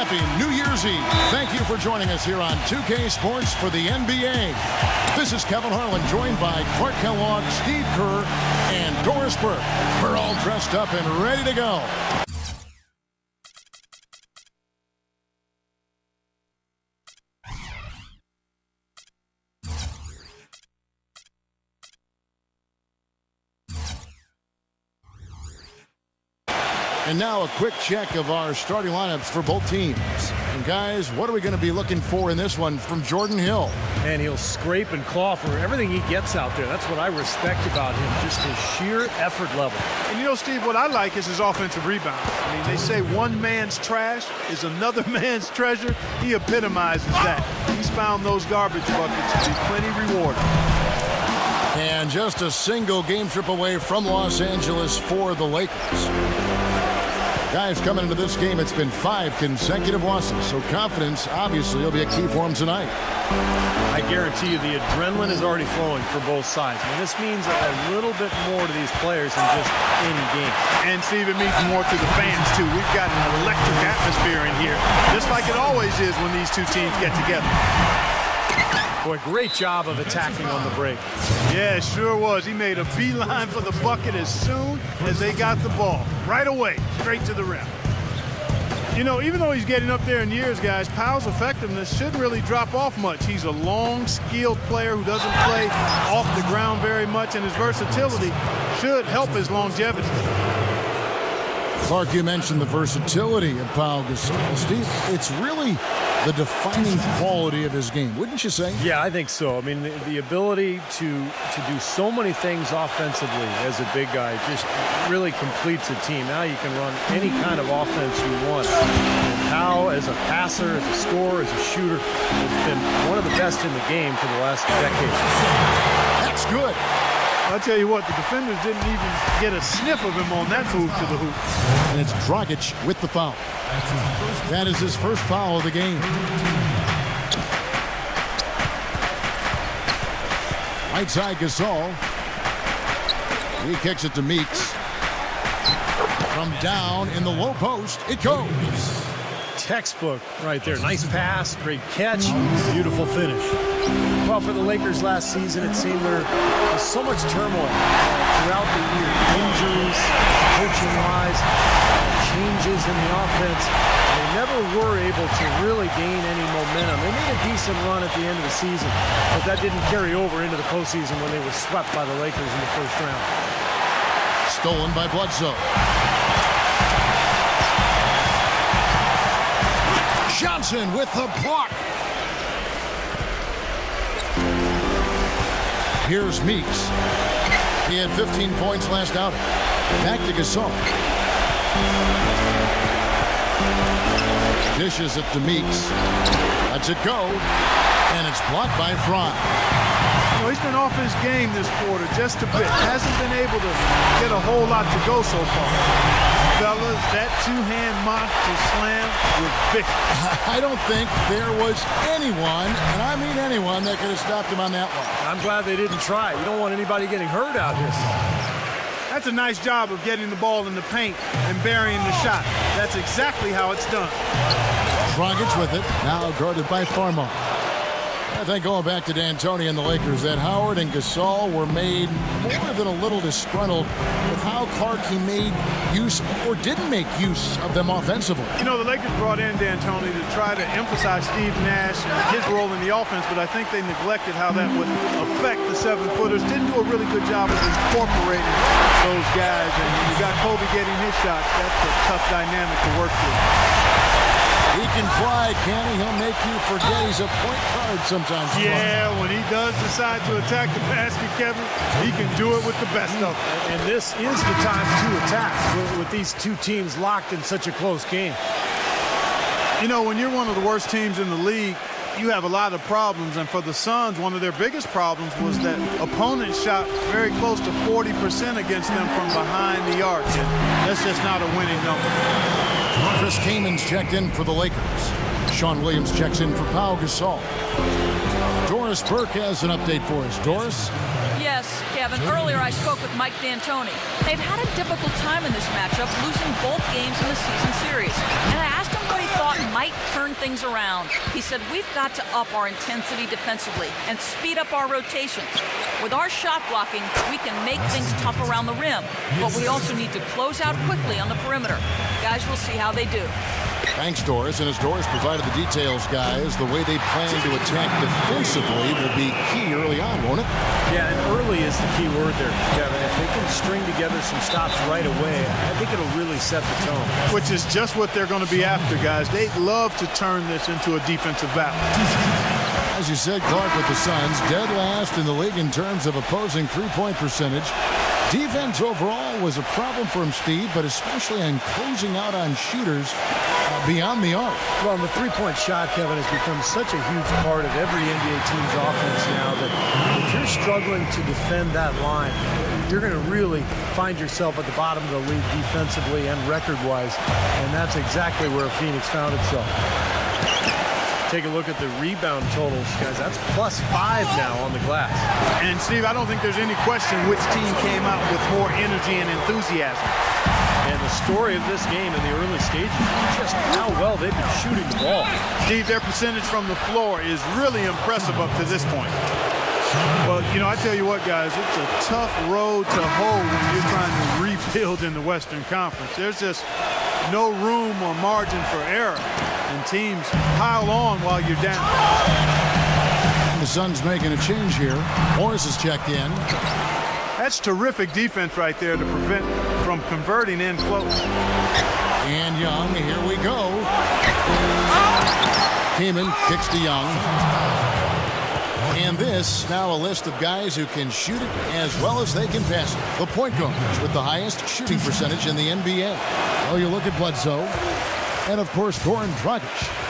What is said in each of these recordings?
Happy New Year's Eve. Thank you for joining us here on 2K Sports for the NBA. This is Kevin Harlan, joined by Clark Kellogg, Steve Kerr, and Doris Burke. We're all dressed up and ready to go. And now a quick check of our starting lineups for both teams. And guys, what are we going to be looking for in this one from Jordan Hill? And he'll scrape and claw for everything he gets out there. That's what I respect about him, just his sheer effort level. And you know, Steve, what I like is his offensive rebound. I mean, they say one man's trash is another man's treasure. He epitomizes that. He's found those garbage buckets to be plenty rewarding. And just a single game trip away from Los Angeles for the Lakers. Guys, coming into this game, it's been 5 consecutive losses, so confidence obviously will be a key for them tonight. I guarantee you the adrenaline is already flowing for both sides. And this means a little bit more to these players than just any game. And Steve, it means more to the fans, too. We've got an electric atmosphere in here, just like it always is when these two teams get together. Boy, great job of attacking on the break. Yeah, it sure was. He made a beeline for the bucket as soon as they got the ball. Right away, straight to the rim. You know, even though he's getting up there in years, guys, Powell's effectiveness shouldn't really drop off much. He's a long, skilled player who doesn't play off the ground very much, and his versatility should help his longevity. Clark, you mentioned the versatility of Pau Gasol. Steve, it's really the defining quality of his game, wouldn't you say? Yeah, I think so. I mean, the ability to do so many things offensively as a big guy just really completes a team. Now you can run any kind of offense you want. And Pau, as a passer, as a scorer, as a shooter, has been one of the best in the game for the last decade. That's good. I'll tell you what, the defenders didn't even get a sniff of him on that move to the hoop. And it's Dragic with the foul. That is his first foul of the game. Right side Gasol. He kicks it to Meeks. From down in the low post, it goes. Textbook right there. Nice pass, great catch, beautiful finish. Well, for the Lakers last season, it seemed there was so much turmoil throughout the year. Injuries, coaching-wise, changes in the offense. They never were able to really gain any momentum. They made a decent run at the end of the season, but that didn't carry over into the postseason when they were swept by the Lakers in the first round. Stolen by Bledsoe. Johnson with the block. Here's Meeks. He had 15 points last outing. Back to Gasol. Dishes it to Meeks. Lets it go. And it's blocked by Fry. You know, he's been off his game this quarter just a bit. Hasn't been able to get a whole lot to go so far. Fellas, that two-hand monster slam was vicious. I don't think there was anyone, and I mean anyone, that could have stopped him on that one. I'm glad they didn't try. You don't want anybody getting hurt out here. That's a nice job of getting the ball in the paint and burying the shot. That's exactly how it's done. Dragic with it, now guarded by Farmar. I think going back to D'Antoni and the Lakers, that Howard and Gasol were made more than a little disgruntled with how Clark he made use or didn't make use of them offensively. You know, the Lakers brought in D'Antoni to try to emphasize Steve Nash and his role in the offense, but I think they neglected how that would affect the seven-footers. Didn't do a really good job of incorporating those guys, and when you got Kobe getting his shots, that's a tough dynamic to work with. He can fly, can he? He'll make you forget he's a point guard sometimes. Yeah, when he does decide to attack the basket, Kevin, he can do it with the best of them. And this is the time to attack with these two teams locked in such a close game. You know, when you're one of the worst teams in the league, you have a lot of problems. And for the Suns, one of their biggest problems was that opponents shot very close to 40% against them from behind the arc. And that's just not a winning number. Chris Kaman's checked in for the Lakers. Sean Williams checks in for Pau Gasol. Doris Burke has an update for us. Doris? Yes, Kevin. Earlier I spoke with Mike D'Antoni. They've had a difficult time in this matchup, losing both games in the season series. And I asked him what he thought might things around. He said, we've got to up our intensity defensively and speed up our rotations. With our shot blocking, we can make things tough around the rim, but we also need to close out quickly on the perimeter. Guys, we'll see how they do. Thanks, Doris. And as Doris provided the details, guys, the way they plan to attack defensively will be key early on, won't it? Yeah, and early is the key word there, Kevin. If they can string together some stops right away, I think it'll really set the tone. Which is just what they're going to be after, guys. They'd love to turn this into a defensive battle. As you said, Clark, with the Suns, dead last in the league in terms of opposing three-point percentage. Defense overall was a problem for him, Steve, but especially on closing out on shooters beyond the arc. Well, the three-point shot, Kevin, has become such a huge part of every NBA team's offense now that if you're struggling to defend that line, you're going to really find yourself at the bottom of the league defensively and record-wise, and that's exactly where Phoenix found itself. Take a look at the rebound totals, guys. That's +5 now on the glass. And, Steve, I don't think there's any question which team came out with more energy and enthusiasm. And the story of this game in the early stages is just how well they've been shooting the ball. Steve, their percentage from the floor is really impressive up to this point. Well, you know, I tell you what, guys, it's a tough road to hoe when you're trying to rebuild in the Western Conference. There's just no room or margin for error, and teams pile on while you're down. And the Suns making a change here. Morris has checked in. That's terrific defense right there to prevent from converting in close. And Young, here we go. Kaman kicks to Young. And this, now a list of guys who can shoot it as well as they can pass it. The point guards with the highest shooting percentage in the NBA. Well, you look at Bledsoe. And, of course, Goran Dragic.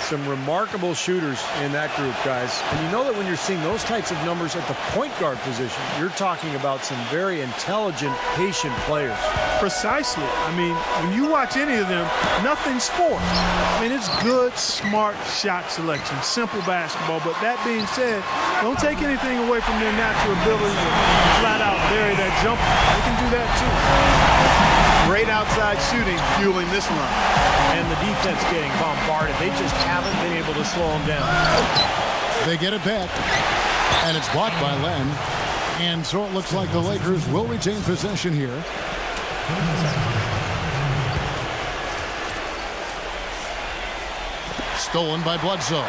Some remarkable shooters in that group, guys. And you know that when you're seeing those types of numbers at the point guard position, you're talking about some very intelligent, patient players. Precisely. I mean, when you watch any of them, nothing's forced. I mean, it's good, smart shot selection, simple basketball. But that being said, don't take anything away from their natural ability to flat out bury that jumper. They can do that too. Great outside shooting fueling this run. And the defense getting bombarded. They just haven't been able to slow them down. They get it back, and it's blocked by Len. And so it looks like the Lakers will retain possession here. Stolen by Bledsoe.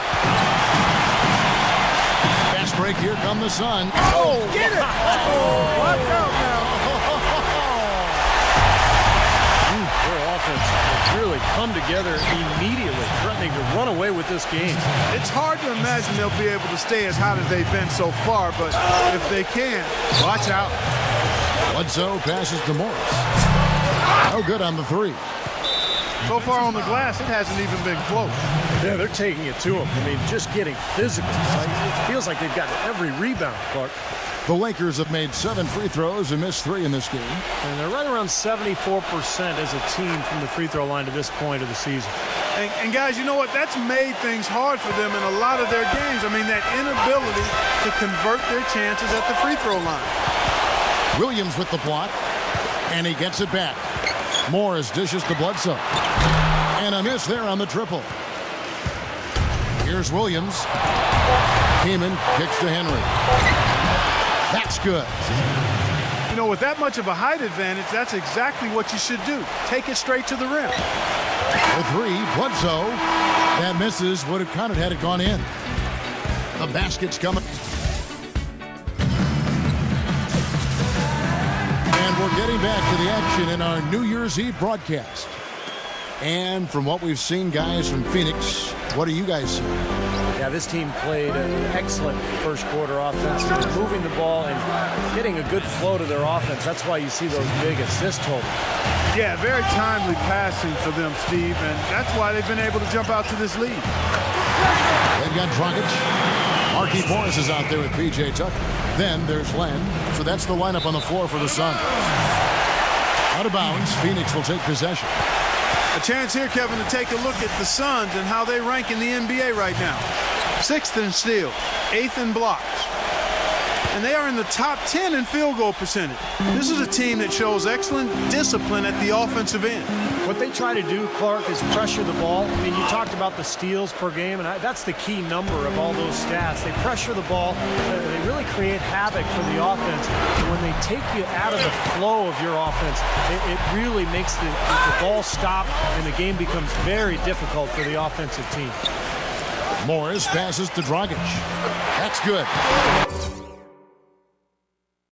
Fast break, here come the Suns. Oh, get it! Oh, watch out now. Their offense has really come together immediately, threatening to run away with this game. It's hard to imagine they'll be able to stay as hot as they've been so far, but if they can, watch out. Bledsoe passes to Morris. No good on the three. So far on the glass, it hasn't even been close. Yeah, they're taking it to him. I mean, just getting physical. It feels like they've gotten every rebound, Clark. The Lakers have made 7 free throws and missed 3 in this game. And they're right around 74% as a team from the free throw line to this point of the season. And guys, you know what? That's made things hard for them in a lot of their games. I mean, that inability to convert their chances at the free throw line. Williams with the block, and he gets it back. Morris dishes to Bledsoe. And a miss there on the triple. Here's Williams. Kaman kicks to Henry. That's good. You know, with that much of a height advantage, that's exactly what you should do. Take it straight to the rim. The three, Bledsoe. That misses. Would have counted had it gone in. The basket's coming. And we're getting back to the action in our New Year's Eve broadcast. And from what we've seen, guys, from Phoenix, what do you guys see? Yeah, this team played an excellent first quarter offense, moving the ball and getting a good flow to their offense. That's why you see those big assist totals. Yeah, very timely passing for them, Steve, and that's why they've been able to jump out to this lead. They've got Dragic. Markieff Morris is out there with P.J. Tucker. Then there's Len. So that's the lineup on the floor for the Suns. Out of bounds, Phoenix will take possession. A chance here, Kevin, to take a look at the Suns and how they rank in the NBA right now. 6th in steals, 8th in blocks. and they are in the top 10 in field goal percentage. This is a team that shows excellent discipline at the offensive end. What they try to do, Clark, is pressure the ball. I mean, you talked about the steals per game, and that's the key number of all those stats. They pressure the ball. They really create havoc for the offense. And when they take you out of the flow of your offense, it really makes the ball stop, and the game becomes very difficult for the offensive team. Morris passes to Dragic. That's good.